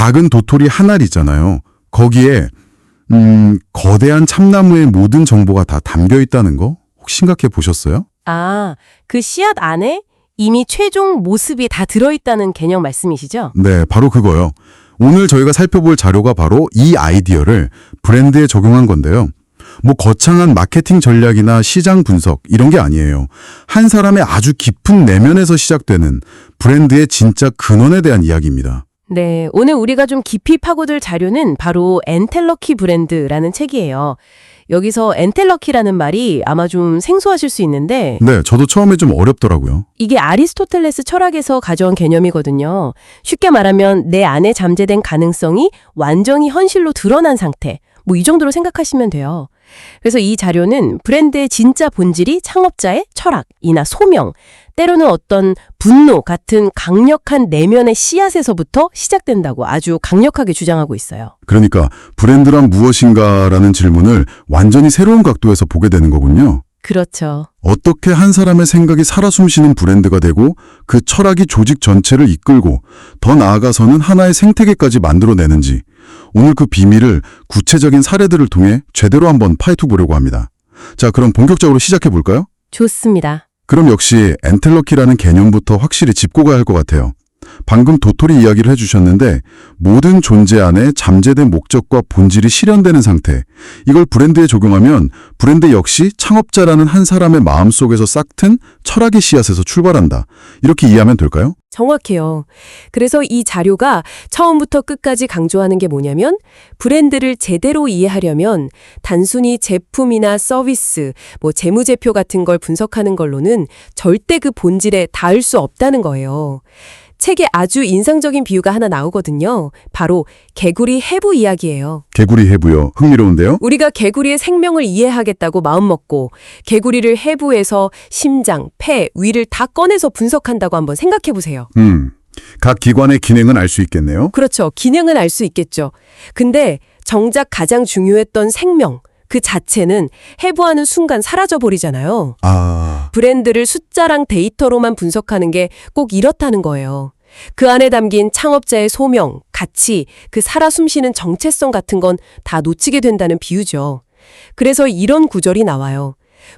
작은 도토리 한 알이잖아요. 거기에 거대한 참나무의 모든 정보가 다 담겨 있다는 거 혹시 생각해 보셨어요? 아, 그 씨앗 안에 이미 최종 모습이 다 들어있다는 개념 말씀이시죠? 네, 바로 그거요. 오늘 저희가 살펴볼 자료가 바로 이 아이디어를 브랜드에 적용한 건데요. 뭐 거창한 마케팅 전략이나 시장 분석 이런 게 아니에요. 한 사람의 아주 깊은 내면에서 시작되는 브랜드의 진짜 근원에 대한 이야기입니다. 네, 오늘 우리가 좀 깊이 파고들 자료는 바로 엔텔러키 브랜드라는 책이에요. 여기서 엔텔러키라는 말이 아마 좀 생소하실 수 있는데 네, 저도 처음에 좀 어렵더라고요. 이게 아리스토텔레스 철학에서 가져온 개념이거든요. 쉽게 말하면 내 안에 잠재된 가능성이 완전히 현실로 드러난 상태. 뭐 이 정도로 생각하시면 돼요. 그래서 이 자료는 브랜드의 진짜 본질이 창업자의 철학이나 소명, 때로는 어떤 분노 같은 강력한 내면의 씨앗에서부터 시작된다고 아주 강력하게 주장하고 있어요. 그러니까 브랜드란 무엇인가라는 질문을 완전히 새로운 각도에서 보게 되는 거군요. 그렇죠. 어떻게 한 사람의 생각이 살아 숨쉬는 브랜드가 되고 그 철학이 조직 전체를 이끌고 더 나아가서는 하나의 생태계까지 만들어내는지 오늘 그 비밀을 구체적인 사례들을 통해 제대로 한번 파헤쳐 보려고 합니다. 자, 그럼 본격적으로 시작해 볼까요? 좋습니다. 그럼 역시 엔텔러키라는 개념부터 확실히 짚고 가야 할 것 같아요. 방금 도토리 이야기를 해주셨는데 모든 존재 안에 잠재된 목적과 본질이 실현되는 상태. 이걸 브랜드에 적용하면 브랜드 역시 창업자라는 한 사람의 마음속에서 싹튼 철학의 씨앗에서 출발한다. 이렇게 이해하면 될까요? 정확해요. 그래서 이 자료가 처음부터 끝까지 강조하는 게 뭐냐면 브랜드를 제대로 이해하려면 단순히 제품이나 서비스, 뭐 재무제표 같은 걸 분석하는 걸로는 절대 그 본질에 닿을 수 없다는 거예요. 책에 아주 인상적인 비유가 하나 나오거든요. 바로 개구리 해부 이야기예요. 개구리 해부요. 흥미로운데요? 우리가 개구리의 생명을 이해하겠다고 마음먹고 개구리를 해부해서 심장, 폐, 위를 다 꺼내서 분석한다고 한번 생각해 보세요. 각 기관의 기능은 알 수 있겠네요. 그렇죠. 기능은 알 수 있겠죠. 근데 정작 가장 중요했던 생명, 그 자체는 해부하는 순간 사라져버리잖아요. 브랜드를 숫자랑 데이터로만 분석하는 게 꼭 이렇다는 거예요. 그 안에 담긴 창업자의 소명, 가치, 그 살아 숨쉬는 정체성 같은 건 다 놓치게 된다는 비유죠. 그래서 이런 구절이 나와요.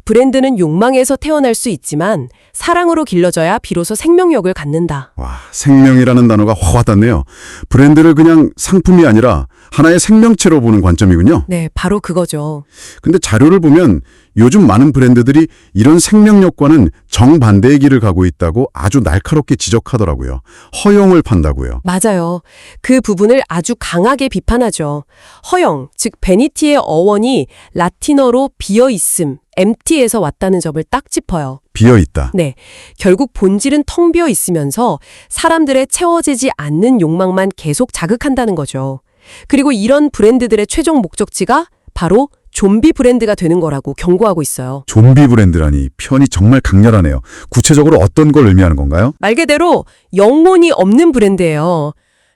브랜드는 욕망에서 태어날 수 있지만 사랑으로 길러져야 비로소 생명력을 갖는다. 와, 생명이라는 단어가 확 와닿네요. 브랜드를 그냥 상품이 아니라 하나의 생명체로 보는 관점이군요. 네, 바로 그거죠. 근데 자료를 보면 요즘 많은 브랜드들이 이런 생명력과는 정반대의 길을 가고 있다고 아주 날카롭게 지적하더라고요. 허용을 판다고요. 맞아요. 그 부분을 아주 강하게 비판하죠. 허영, 즉 베니티의 어원이 라틴어로 비어있음, empty에서 왔다는 점을 딱 짚어요. 비어있다. 네, 결국 본질은 텅 비어 있으면서 사람들의 채워지지 않는 욕망만 계속 자극한다는 거죠. 그리고 이런 브랜드들의 최종 목적지가 바로 좀비 브랜드가 되는 거라고 경고하고 있어요. 좀비 브랜드라니 표현이 정말 강렬하네요. 구체적으로 어떤 걸 의미하는 건가요? 말 그대로 영혼이 없는 브랜드예요.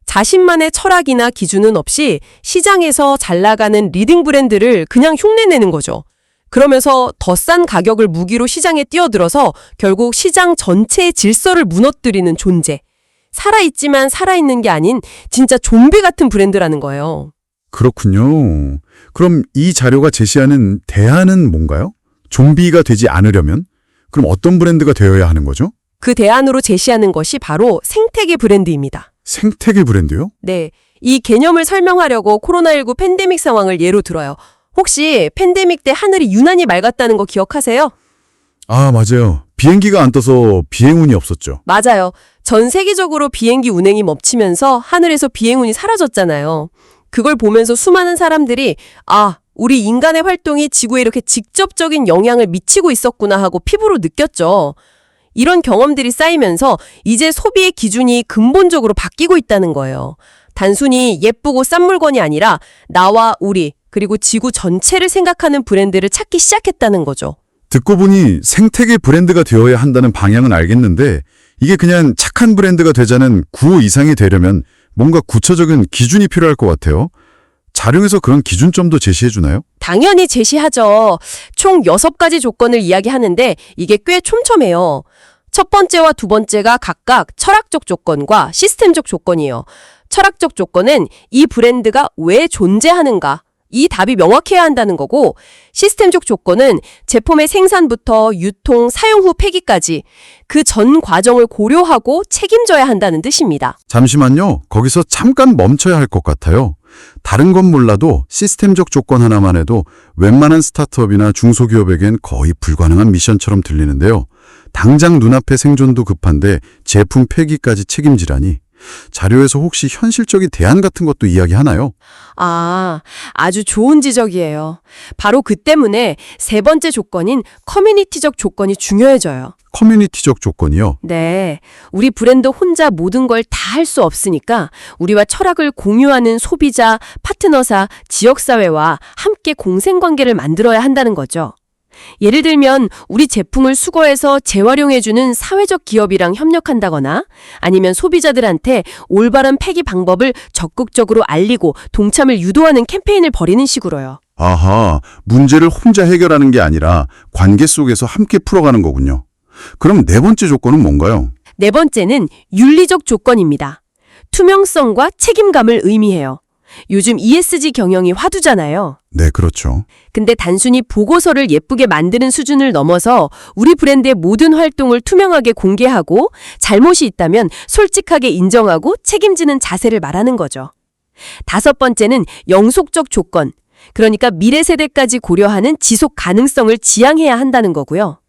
자신만의 철학이나 기준은 없이 시장에서 잘 나가는 리딩 브랜드를 그냥 흉내내는 거죠. 그러면서 더 싼 가격을 무기로 시장에 뛰어들어서 결국 시장 전체의 질서를 무너뜨리는 존재. 살아있지만 살아있는 게 아닌 진짜 좀비 같은 브랜드라는 거예요. 그렇군요. 그럼 이 자료가 제시하는 대안은 뭔가요? 좀비가 되지 않으려면? 그럼 어떤 브랜드가 되어야 하는 거죠? 그 대안으로 제시하는 것이 바로 생태계 브랜드입니다. 생태계 브랜드요? 네, 이 개념을 설명하려고 코로나19 팬데믹 상황을 예로 들어요. 혹시 팬데믹 때 하늘이 유난히 맑았다는 거 기억하세요? 아, 맞아요. 비행기가 안 떠서 비행운이 없었죠. 맞아요. 전 세계적으로 비행기 운행이 멈추면서 하늘에서 비행운이 사라졌잖아요. 그걸 보면서 수많은 사람들이 우리 인간의 활동이 지구에 이렇게 직접적인 영향을 미치고 있었구나 하고 피부로 느꼈죠. 이런 경험들이 쌓이면서 이제 소비의 기준이 근본적으로 바뀌고 있다는 거예요. 단순히 예쁘고 싼 물건이 아니라 나와 우리 그리고 지구 전체를 생각하는 브랜드를 찾기 시작했다는 거죠. 듣고 보니 생태계 브랜드가 되어야 한다는 방향은 알겠는데 이게 그냥 착한 브랜드가 되자는 구호 이상이 되려면 뭔가 구체적인 기준이 필요할 것 같아요. 자료에서 그런 기준점도 제시해 주나요? 당연히 제시하죠. 총 6가지 조건을 이야기하는데 이게 꽤 촘촘해요. 첫 번째와 두 번째가 각각 철학적 조건과 시스템적 조건이에요. 철학적 조건은 이 브랜드가 왜 존재하는가? 이 답이 명확해야 한다는 거고, 시스템적 조건은 제품의 생산부터 유통, 사용 후 폐기까지 그 전 과정을 고려하고 책임져야 한다는 뜻입니다. 잠시만요. 거기서 잠깐 멈춰야 할 것 같아요. 다른 건 몰라도 시스템적 조건 하나만 해도 웬만한 스타트업이나 중소기업에겐 거의 불가능한 미션처럼 들리는데요. 당장 눈앞에 생존도 급한데 제품 폐기까지 책임지라니. 자료에서 혹시 현실적인 대안 같은 것도 이야기하나요? 아주 좋은 지적이에요. 바로 그 때문에 세 번째 조건인 커뮤니티적 조건이 중요해져요. 커뮤니티적 조건이요? 네, 우리 브랜드 혼자 모든 걸 다 할 수 없으니까 우리와 철학을 공유하는 소비자, 파트너사, 지역사회와 함께 공생관계를 만들어야 한다는 거죠. 예를 들면 우리 제품을 수거해서 재활용해주는 사회적 기업이랑 협력한다거나 아니면 소비자들한테 올바른 폐기 방법을 적극적으로 알리고 동참을 유도하는 캠페인을 벌이는 식으로요. 아하, 문제를 혼자 해결하는 게 아니라 관계 속에서 함께 풀어가는 거군요. 그럼 네 번째 조건은 뭔가요? 네 번째는 윤리적 조건입니다. 투명성과 책임감을 의미해요. 요즘 ESG 경영이 화두잖아요. 네, 그렇죠. 근데 단순히 보고서를 예쁘게 만드는 수준을 넘어서 우리 브랜드의 모든 활동을 투명하게 공개하고 잘못이 있다면 솔직하게 인정하고 책임지는 자세를 말하는 거죠. 다섯 번째는 영속적 조건, 그러니까 미래 세대까지 고려하는 지속 가능성을 지향해야 한다는 거고요.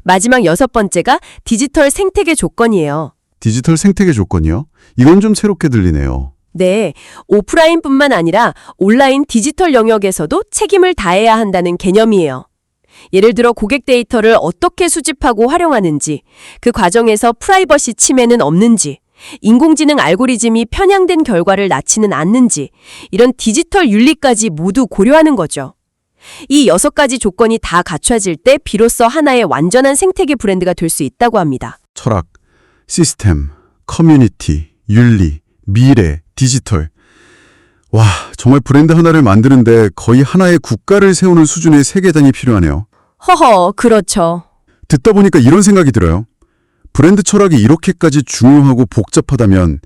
마지막 여섯 번째가 디지털 생태계 조건이에요. 디지털 생태계 조건이요? 이건 좀 새롭게 들리네요. 네, 오프라인뿐만 아니라 온라인 디지털 영역에서도 책임을 다해야 한다는 개념이에요. 예를 들어 고객 데이터를 어떻게 수집하고 활용하는지, 그 과정에서 프라이버시 침해는 없는지, 인공지능 알고리즘이 편향된 결과를 낳지는 않는지, 이런 디지털 윤리까지 모두 고려하는 거죠. 이 6가지 조건이 다 갖춰질 때 비로소 하나의 완전한 생태계 브랜드가 될 수 있다고 합니다. 철학, 시스템, 커뮤니티, 윤리, 미래, 디지털. 와, 정말 브랜드 하나를 만드는데 거의 하나의 국가를 세우는 수준의 세계단이 필요하네요. 허허, 그렇죠. 듣다 보니까 이런 생각이 들어요. 브랜드 철학이 이렇게까지 중요하고 복잡하다면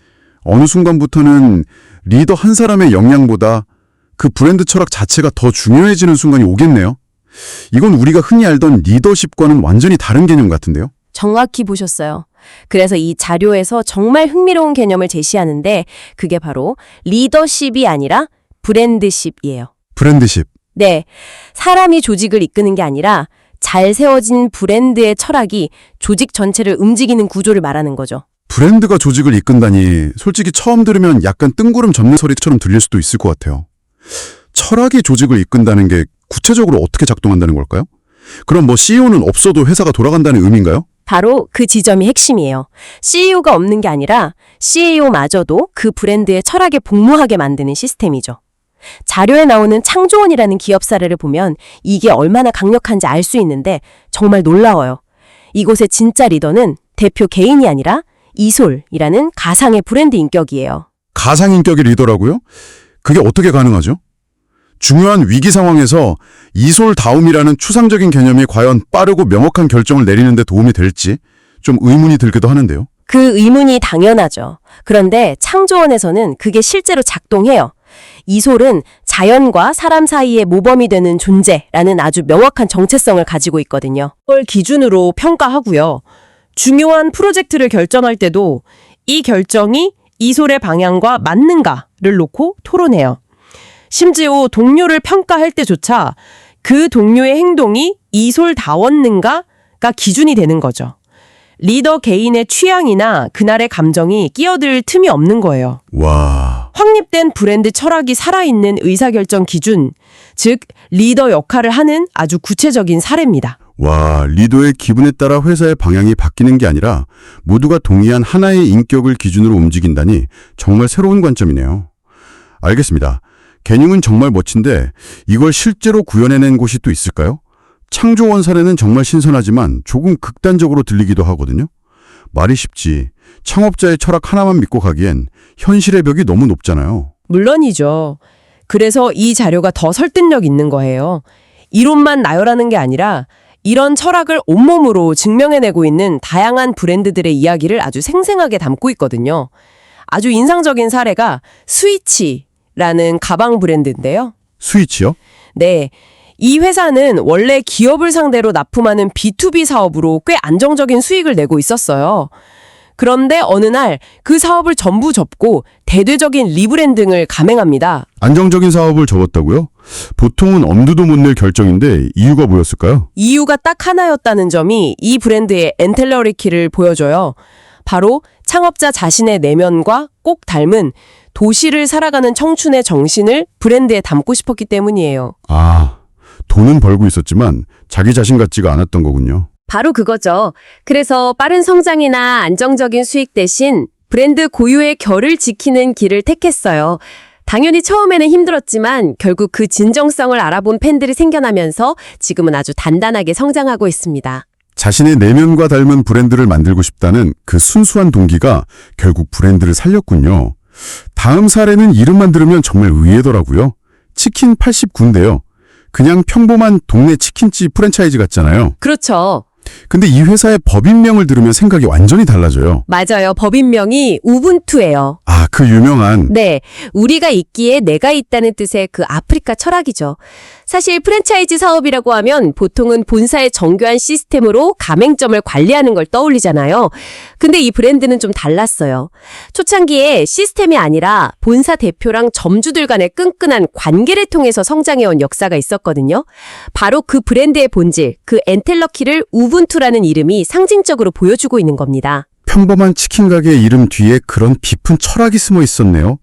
어느 순간부터는 리더 한 사람의 역량보다 그 브랜드 철학 자체가 더 중요해지는 순간이 오겠네요. 이건 우리가 흔히 알던 리더십과는 완전히 다른 개념 같은데요. 정확히 보셨어요. 그래서 이 자료에서 정말 흥미로운 개념을 제시하는데 그게 바로 리더십이 아니라 브랜드십이에요. 브랜드십. 네, 사람이 조직을 이끄는 게 아니라 잘 세워진 브랜드의 철학이 조직 전체를 움직이는 구조를 말하는 거죠. 브랜드가 조직을 이끈다니 솔직히 처음 들으면 약간 뜬구름 잡는 소리처럼 들릴 수도 있을 것 같아요. 철학이 조직을 이끈다는 게 구체적으로 어떻게 작동한다는 걸까요? 그럼 CEO는 없어도 회사가 돌아간다는 의미인가요? 바로 그 지점이 핵심이에요. CEO가 없는 게 아니라 CEO마저도 그 브랜드의 철학에 복무하게 만드는 시스템이죠. 자료에 나오는 창조원이라는 기업 사례를 보면 이게 얼마나 강력한지 알 수 있는데 정말 놀라워요. 이곳의 진짜 리더는 대표 개인이 아니라 이솔이라는 가상의 브랜드 인격이에요. 가상인격의 리더라고요? 그게 어떻게 가능하죠? 중요한 위기 상황에서 이솔다움이라는 추상적인 개념이 과연 빠르고 명확한 결정을 내리는 데 도움이 될지 좀 의문이 들기도 하는데요. 그 의문이 당연하죠. 그런데 창조원에서는 그게 실제로 작동해요. 이솔은 자연과 사람 사이의 모범이 되는 존재라는 아주 명확한 정체성을 가지고 있거든요. 그걸 기준으로 평가하고요. 중요한 프로젝트를 결정할 때도 이 결정이 이솔의 방향과 맞는가를 놓고 토론해요. 심지어 동료를 평가할 때조차 그 동료의 행동이 이솔다웠는가가 기준이 되는 거죠. 리더 개인의 취향이나 그날의 감정이 끼어들 틈이 없는 거예요. 와. 확립된 브랜드 철학이 살아있는 의사결정 기준, 즉 리더 역할을 하는 아주 구체적인 사례입니다. 와, 리더의 기분에 따라 회사의 방향이 바뀌는 게 아니라 모두가 동의한 하나의 인격을 기준으로 움직인다니 정말 새로운 관점이네요. 알겠습니다. 개념은 정말 멋진데 이걸 실제로 구현해낸 곳이 또 있을까요? 창조원 사례는 정말 신선하지만 조금 극단적으로 들리기도 하거든요. 말이 쉽지 창업자의 철학 하나만 믿고 가기엔 현실의 벽이 너무 높잖아요. 물론이죠. 그래서 이 자료가 더 설득력 있는 거예요. 이론만 나열하는 게 아니라 이런 철학을 온몸으로 증명해내고 있는 다양한 브랜드들의 이야기를 아주 생생하게 담고 있거든요. 아주 인상적인 사례가 스위치라는 가방 브랜드인데요. 스위치요? 네. 이 회사는 원래 기업을 상대로 납품하는 B2B 사업으로 꽤 안정적인 수익을 내고 있었어요. 그런데 어느 날 그 사업을 전부 접고 대대적인 리브랜딩을 감행합니다. 안정적인 사업을 접었다고요? 보통은 엄두도 못 낼 결정인데 이유가 뭐였을까요? 이유가 딱 하나였다는 점이 이 브랜드의 엔텔러리키를 보여줘요. 바로 창업자 자신의 내면과 꼭 닮은 도시를 살아가는 청춘의 정신을 브랜드에 담고 싶었기 때문이에요. 아, 돈은 벌고 있었지만 자기 자신 같지가 않았던 거군요. 바로 그거죠. 그래서 빠른 성장이나 안정적인 수익 대신 브랜드 고유의 결을 지키는 길을 택했어요. 당연히 처음에는 힘들었지만 결국 그 진정성을 알아본 팬들이 생겨나면서 지금은 아주 단단하게 성장하고 있습니다. 자신의 내면과 닮은 브랜드를 만들고 싶다는 그 순수한 동기가 결국 브랜드를 살렸군요. 다음 사례는 이름만 들으면 정말 의외더라고요. 치킨 89인데요. 그냥 평범한 동네 치킨집 프랜차이즈 같잖아요. 그렇죠. 근데 이 회사의 법인명을 들으면 생각이 완전히 달라져요. 맞아요. 법인명이 우분투예요. 아, 그 유명한. 네, 우리가 있기에 내가 있다는 뜻의 그 아프리카 철학이죠. 사실 프랜차이즈 사업이라고 하면 보통은 본사의 정교한 시스템으로 가맹점을 관리하는 걸 떠올리잖아요. 근데 이 브랜드는 좀 달랐어요. 초창기에 시스템이 아니라 본사 대표랑 점주들 간의 끈끈한 관계를 통해서 성장해온 역사가 있었거든요. 바로 그 브랜드의 본질, 그 엔텔러키를 우분투라는 이름이 상징적으로 보여주고 있는 겁니다. 평범한 치킨 가게 이름 뒤에 그런 깊은 철학이 숨어 있었네요.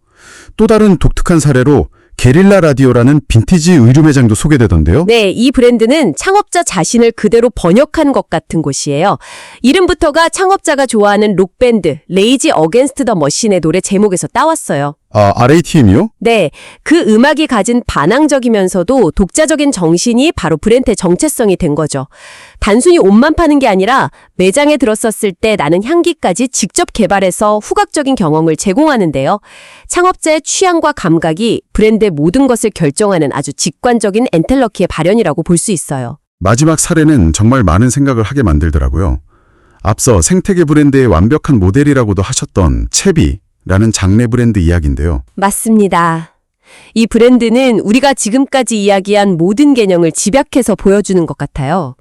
또 다른 독특한 사례로 게릴라 라디오라는 빈티지 의류 매장도 소개되던데요. 네, 이 브랜드는 창업자 자신을 그대로 번역한 것 같은 곳이에요. 이름부터가 창업자가 좋아하는 록밴드 레이지 어게인스트 더 머신의 노래 제목에서 따왔어요. 아, RATM이요? 네, 그 음악이 가진 반항적이면서도 독자적인 정신이 바로 브랜드의 정체성이 된 거죠. 단순히 옷만 파는 게 아니라 매장에 들었었을 때 나는 향기까지 직접 개발해서 후각적인 경험을 제공하는데요. 창업자의 취향과 감각이 브랜드의 모든 것을 결정하는 아주 직관적인 엔텔러키의 발현이라고 볼 수 있어요. 마지막 사례는 정말 많은 생각을 하게 만들더라고요. 앞서 생태계 브랜드의 완벽한 모델이라고도 하셨던 채비라는 장내 브랜드 이야기인데요. 맞습니다. 이 브랜드는 우리가 지금까지 이야기한 모든 개념을 집약해서 보여주는 것 같아요.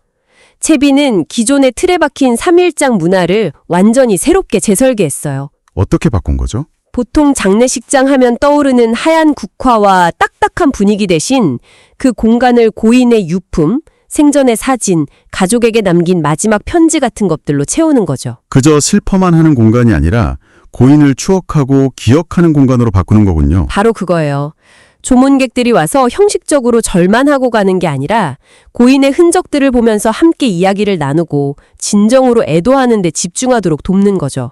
채비는 기존의 틀에 박힌 3일장 문화를 완전히 새롭게 재설계했어요. 어떻게 바꾼 거죠? 보통 장례식장 하면 떠오르는 하얀 국화와 딱딱한 분위기 대신 그 공간을 고인의 유품, 생전의 사진, 가족에게 남긴 마지막 편지 같은 것들로 채우는 거죠. 그저 슬퍼만 하는 공간이 아니라 고인을 추억하고 기억하는 공간으로 바꾸는 거군요. 바로 그거예요. 조문객들이 와서 형식적으로 절만 하고 가는 게 아니라 고인의 흔적들을 보면서 함께 이야기를 나누고 진정으로 애도하는 데 집중하도록 돕는 거죠.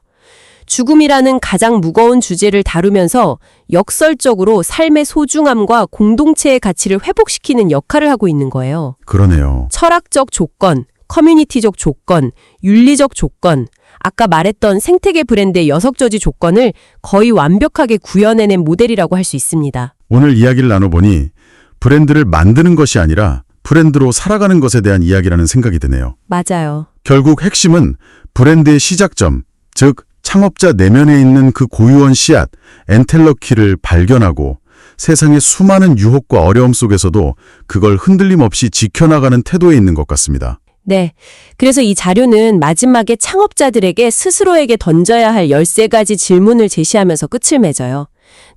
죽음이라는 가장 무거운 주제를 다루면서 역설적으로 삶의 소중함과 공동체의 가치를 회복시키는 역할을 하고 있는 거예요. 그러네요. 철학적 조건, 커뮤니티적 조건, 윤리적 조건, 아까 말했던 생태계 브랜드의 여석저지 조건을 거의 완벽하게 구현해낸 모델이라고 할 수 있습니다. 오늘 이야기를 나눠보니 브랜드를 만드는 것이 아니라 브랜드로 살아가는 것에 대한 이야기라는 생각이 드네요. 맞아요. 결국 핵심은 브랜드의 시작점, 즉 창업자 내면에 있는 그 고유한 씨앗, 엔텔러키를 발견하고 세상의 수많은 유혹과 어려움 속에서도 그걸 흔들림 없이 지켜나가는 태도에 있는 것 같습니다. 네. 그래서 이 자료는 마지막에 창업자들에게 스스로에게 던져야 할 13가지 질문을 제시하면서 끝을 맺어요.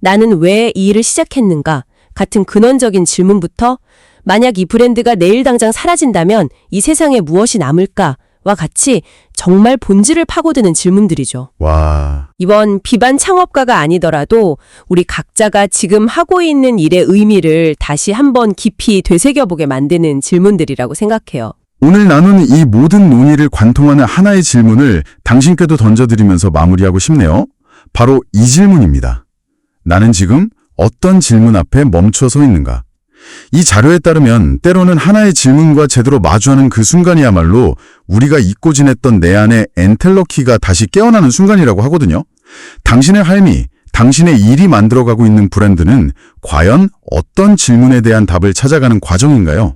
나는 왜 이 일을 시작했는가? 같은 근원적인 질문부터 만약 이 브랜드가 내일 당장 사라진다면 이 세상에 무엇이 남을까? 와 같이 정말 본질을 파고드는 질문들이죠. 와, 이번 비반 창업가가 아니더라도 우리 각자가 지금 하고 있는 일의 의미를 다시 한번 깊이 되새겨보게 만드는 질문들이라고 생각해요. 오늘 나눈 이 모든 논의를 관통하는 하나의 질문을 당신께도 던져드리면서 마무리하고 싶네요. 바로 이 질문입니다. 나는 지금 어떤 질문 앞에 멈춰서 있는가? 이 자료에 따르면 때로는 하나의 질문과 제대로 마주하는 그 순간이야말로 우리가 잊고 지냈던 내 안의 엔텔러키가 다시 깨어나는 순간이라고 하거든요. 당신의 삶이, 당신의 일이 만들어가고 있는 브랜드는 과연 어떤 질문에 대한 답을 찾아가는 과정인가요?